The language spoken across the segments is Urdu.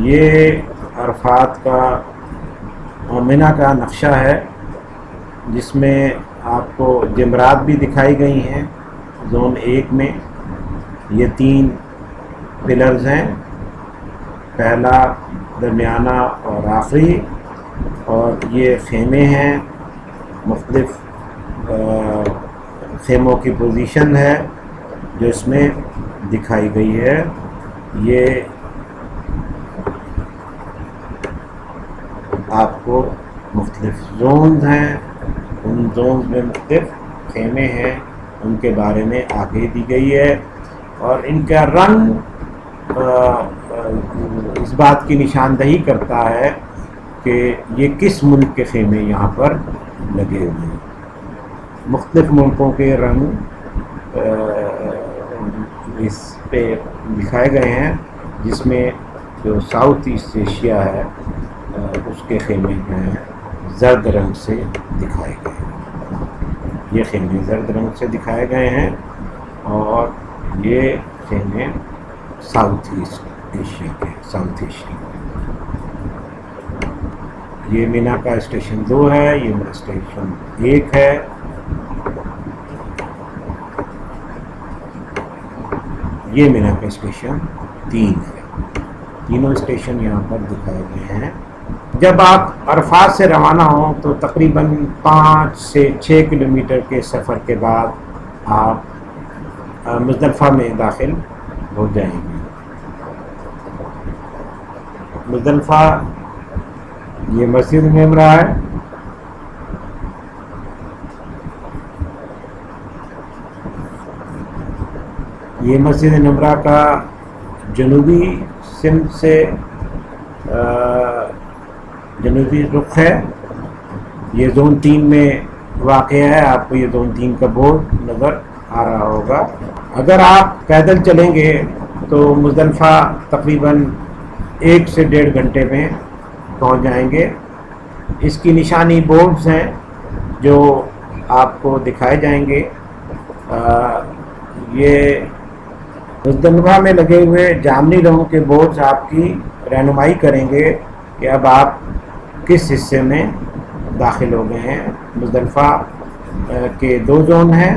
یہ عرفات کا اور منی کا نقشہ ہے، جس میں آپ کو جمرات بھی دکھائی گئی ہیں زون 1 میں۔ یہ 3 پلرز ہیں، پہلا، درمیانہ اور آخری، اور یہ خیمے ہیں، مختلف خیموں کی پوزیشن ہے جو اس میں دکھائی گئی ہے۔ یہ آپ کو مختلف زونز ہیں، ان زونز میں مختلف خیمے ہیں، ان کے بارے میں آگے دی گئی ہے، اور ان کا رنگ اس بات کی نشاندہی کرتا ہے کہ یہ کس ملک کے خیمے یہاں پر لگے ہوئے ہیں۔ مختلف ملکوں کے رنگ اس پہ دکھائے گئے ہیں، جس میں جو ساؤتھ ایسٹ ایشیا ہے اس کے خیمے جو ہیں زرد رنگ سے دکھائے گئے ہیں۔ یہ خیمے زرد رنگ سے دکھائے گئے ہیں، اور یہ خیمے ساؤتھ ایسٹ ایشیا کے، ساؤتھ ایشیا کے۔ یہ منی کا اسٹیشن 2 ہے، یہ اسٹیشن 1 ہے۔ یہ منی کا اسٹیشن 3 ہے۔ تینوں اسٹیشن یہاں پر دکھائے گئے ہیں۔ جب آپ عرفات سے روانہ ہوں تو تقریباً 5 سے 6 کلومیٹر کے سفر کے بعد آپ مزدلفہ میں داخل ہو جائیں گے۔ مزدلفہ یہ مسجد نمرہ ہے، یہ مسجد نمرہ کا جنوبی سمت سے جنوبی رخ ہے۔ یہ زون 3 میں واقع ہے، آپ کو یہ زون 3 کا بورڈ نظر آ رہا ہوگا۔ اگر آپ پیدل چلیں گے تو مزدلفہ تقریباً 1 سے 1.5 گھنٹے میں پہنچ جائیں گے۔ اس کی نشانی بورڈز ہیں جو آپ کو دکھائے جائیں گے۔ یہ مزدلفہ میں لگے ہوئے جامنی رنگوں کے بورڈز آپ کی رہنمائی کریں گے کہ اب آپ کس حصے میں داخل ہو گئے ہیں۔ مزدلفہ کے 2 زون ہیں،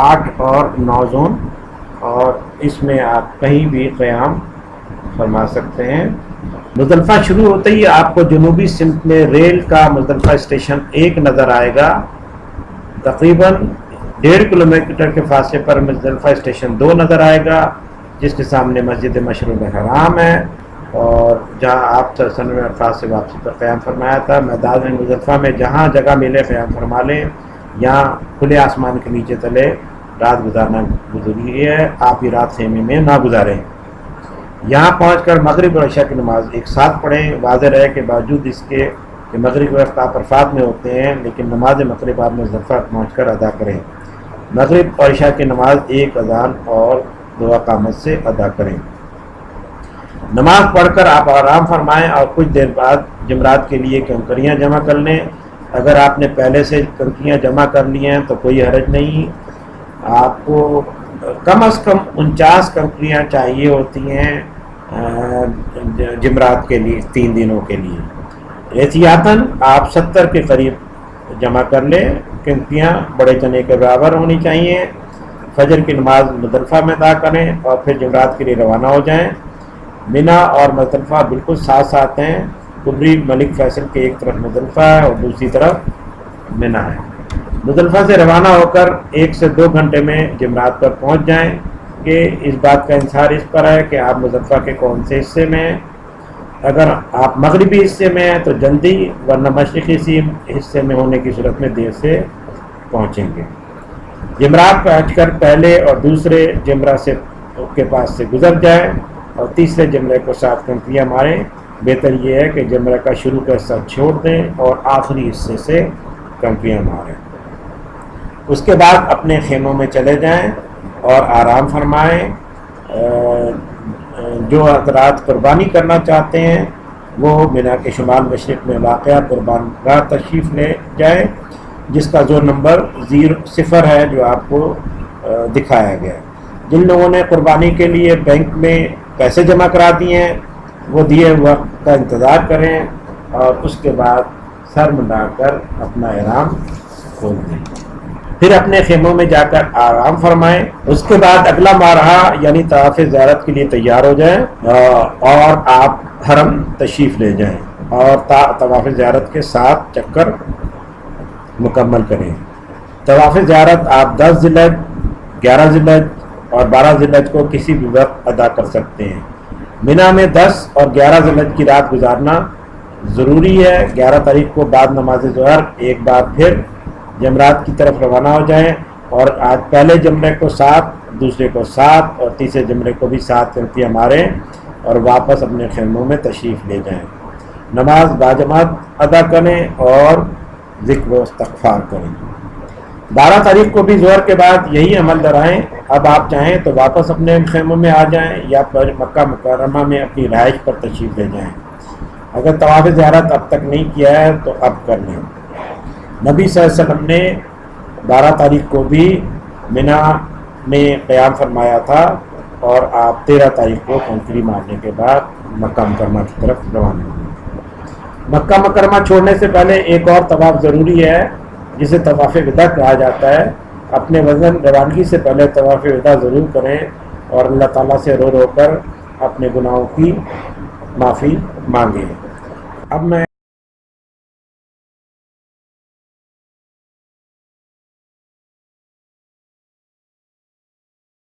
8 اور 9 زون، اور اس میں آپ کہیں بھی قیام فرما سکتے ہیں۔ مزدلفہ شروع ہوتے ہی آپ کو جنوبی سمت میں ریل کا مزدلفہ اسٹیشن 1 نظر آئے گا۔ تقریباً 1.5 کلومیٹر کے فاصلے پر مزدلفہ اسٹیشن 2 نظر آئے گا، جس کے سامنے مسجد مشعر الحرام ہے، اور جہاں آپ صلی اللہ علیہ وسلم نے عرفات سے واپسی پر قیام فرمایا تھا۔ میدان مزدلفہ میں جہاں جگہ ملے قیام فرما لیں، یہاں کھلے آسمان کے نیچے تلے رات گزارنا ضروری ہے، آپ یہ رات خیمے میں نہ گزاریں۔ یہاں پہنچ کر مغرب اور عشاء کی نماز ایک ساتھ پڑھیں۔ واضح رہے کہ باوجود اس کے کہ مغرب کے وقت آپ عرفات میں ہوتے ہیں، لیکن نماز مغرب آپ مزدلفہ پہنچ کر ادا کریں۔ مغرب اور عشاء کی نماز 1 اذان اور 2 اقامت سے ادا کریں۔ نماز پڑھ کر آپ آرام فرمائیں اور کچھ دیر بعد جمرات کے لیے کنکریاں جمع کر لیں۔ اگر آپ نے پہلے سے کنکریاں جمع کر لی ہیں تو کوئی حرج نہیں۔ آپ کو کم از کم 49 کنکریاں چاہیے ہوتی ہیں جمرات کے لیے 3 دنوں کے لیے۔ احتیاطاً آپ 70 کے قریب جمع کر لیں۔ کنکریاں بڑے چنے کے برابر ہونی چاہیے۔ فجر کی نماز مزدلفہ میں ادا کریں اور پھر جمرات کے لیے روانہ ہو جائیں۔ منی اور مزدلفہ بالکل ساتھ ساتھ ہیں۔ کبری ملک فیصل کے ایک طرف مزدلفہ ہے اور دوسری طرف منی ہے۔ مزدلفہ سے روانہ ہو کر 1 سے 2 گھنٹے میں جمرات پر پہنچ جائیں کہ اس بات کا انحصار اس پر ہے کہ آپ مزدلفہ کے کون سے حصے میں ہیں۔ اگر آپ مغربی حصے میں ہیں تو جلدی، ورنہ مشرقی حصے میں ہونے کی صورت میں دیر سے پہنچیں گے۔ جمرات پہنچ کر پہلے اور دوسرے جمرہ سے کے پاس سے گزر جائیں اور تیسرے جمرے کو 7 کنکریاں ماریں۔ بہتر یہ ہے کہ جمرہ کا شروع کا حصہ چھوڑ دیں اور آخری حصے سے کنکریاں ماریں۔ اس کے بعد اپنے خیموں میں چلے جائیں اور آرام فرمائیں۔ جو حضرات قربانی کرنا چاہتے ہیں وہ منی کے شمال مشرق میں واقع قربان گاہ تشریف لے جائیں، جس کا زون نمبر 0 ہے جو آپ کو دکھایا گیا ہے۔ جن لوگوں نے قربانی کے لیے بینک میں پیسے جمع کرا دیے ہیں وہ دیے وقت کا انتظار کریں اور اس کے بعد سر منڈا کر اپنا احرام کھول دیں، پھر اپنے خیموں میں جا کر آرام فرمائیں۔ اس کے بعد اگلا مارحلہ یعنی طواف زیارت کے لیے تیار ہو جائیں اور آپ حرم تشریف لے جائیں اور طواف زیارت کے 7 چکر مکمل کریں۔ طواف زیارت آپ 10 ذی الحجہ، 11 ذی الحجہ اور 12 ذی الحجہ کو کسی بھی وقت ادا کر سکتے ہیں۔ مینا میں 10 اور 11 ذی الحجہ کی رات گزارنا ضروری ہے۔ 11 تاریخ کو بعد نماز ظہر ایک بار پھر جمرات کی طرف روانہ ہو جائیں اور آج پہلے جمرے کو 7، دوسرے کو 7 اور تیسرے جمرے کو بھی 7 کرتیاں ماریں اور واپس اپنے خیموں میں تشریف لے جائیں۔ نماز باجماعت ادا کریں اور ذکر و استغفار کریں۔ 12 تاریخ کو بھی ظہر کے بعد یہی عمل دہرائیں۔ اب آپ چاہیں تو واپس اپنے خیموں میں آ جائیں یا پھر مکہ مکرمہ میں اپنی رہائش پر تشریف لے جائیں۔ اگر طواف زیارت اب تک نہیں کیا ہے تو اب کر لیں۔ نبی صلی اللہ علیہ وسلم نے 12 تاریخ کو بھی مینا میں قیام فرمایا تھا اور آپ 13 تاریخ کو کنکری مارنے کے بعد مکہ مکرمہ کی طرف روانہ ہوئے۔ مکہ مکرمہ چھوڑنے سے پہلے ایک اور طواف ضروری ہے جسے طواف وداع کہا جاتا ہے۔ اپنے وزن روانگی سے پہلے طواف وداع ضرور کریں اور اللہ تعالیٰ سے رو رو کر اپنے گناہوں کی معافی مانگیں۔ اب میں